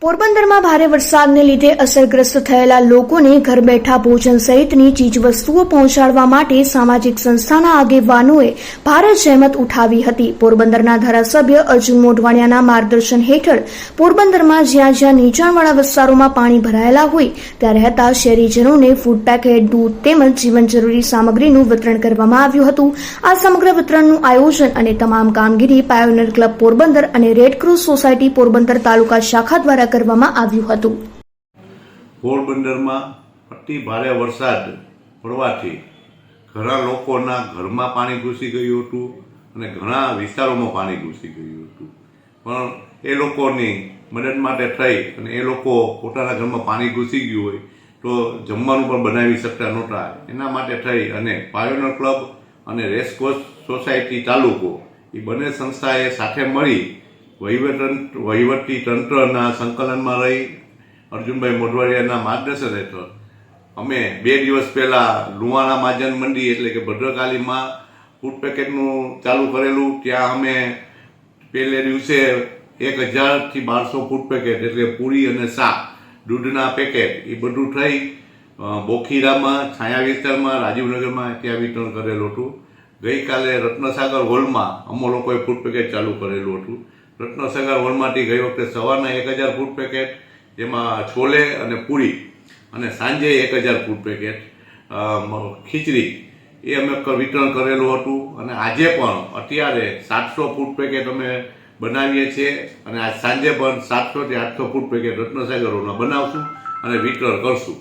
પોરબંદરમાં ભારે વરસાદને લીધે અસરગ્રસ્ત થયેલા લોકોને ઘર બેઠા ભોજન સહિતની ચીજવસ્તુઓ પહોંચાડવા માટે સામાજિક સંસ્થાના આગેવાનોએ ભારે જહેમત ઉઠાવી હતી। પોરબંદરના ધારાસભ્ય અર્જુન મોઢવાડિયાના માર્ગદર્શન હેઠળ પોરબંદરમાં જ્યાં જ્યાં નીચાણવાળા વિસ્તારોમાં પાણી ભરાયેલા હોય ત્યાં રહેતા શહેરીજનોને ફૂડ પેકેટ, દૂધ તેમજ જીવન જરૂરી સામગ્રીનું વિતરણ કરવામાં આવ્યું હતું। આ સમગ્ર વિતરણનું આયોજન અને તમામ કામગીરી પાયોનિયર ક્લબ પોરબંદર અને રેડક્રોસ સોસાયટી પોરબંદર તાલુકા શાખા દ્વારા કરવામાં આવ્યું હતું। પોરબંદરમાં અતિ ભારે વરસાદ પડવાથી ઘણા લોકોના ઘરમાં પાણી ઘૂસી ગયું હતું અને ઘણા વિસ્તારોમાં પાણી ઘૂસી ગયું હતું, પણ એ લોકોની મદદ માટે થઈ અને એ લોકો પોતાના ઘરમાં પાણી ઘૂસી ગયું હોય તો જમવાનું પણ બનાવી શકતા નહોતા, એના માટે થઈ અને પાયોનિયર ક્લબ અને રેસકોર્સ સોસાયટી તાલુકો એ બંને સંસ્થાએ સાથે મળી વહીવટી તંત્રના સંકલનમાં રહી અર્જુનભાઈ મોઢવાડિયાના માર્ગદર્શન હેઠળ અમે 2 દિવસ પહેલાં લુહાણા મહાજન મંડી એટલે કે ભદ્રકાલીમાં ફૂડ પેકેટનું ચાલુ કરેલું। ત્યાં અમે પહેલે દિવસે 1000 થી 1200 ફૂડ પેકેટ એટલે પૂરી અને શાક, દૂધના પેકેટ એ બધું થઈ બોખીરામાં, છાયા વિસ્તારમાં, રાજીવનગરમાં ત્યાં વિતરણ કરેલું હતું। ગઈકાલે રત્નસાગર હોલમાં અમો લોકોએ ફૂડ પેકેટ ચાલુ કરેલું હતું। રત્નસાગર હોલમાંથી ગઈ વખતે સવારના 1000 ફૂડ પેકેટ, જેમાં છોલે અને પૂરી, અને સાંજે 1000 ફૂડ પેકેટ ખીચડી એ અમે વિતરણ કરેલું હતું। અને આજે પણ અત્યારે 700 ફૂડ પેકેટ અમે બનાવીએ છીએ અને આજ સાંજે પણ 700 થી 800 ફૂડ પેકેટ રત્નસાગર હોલમાં બનાવશું અને વિતરણ કરશું।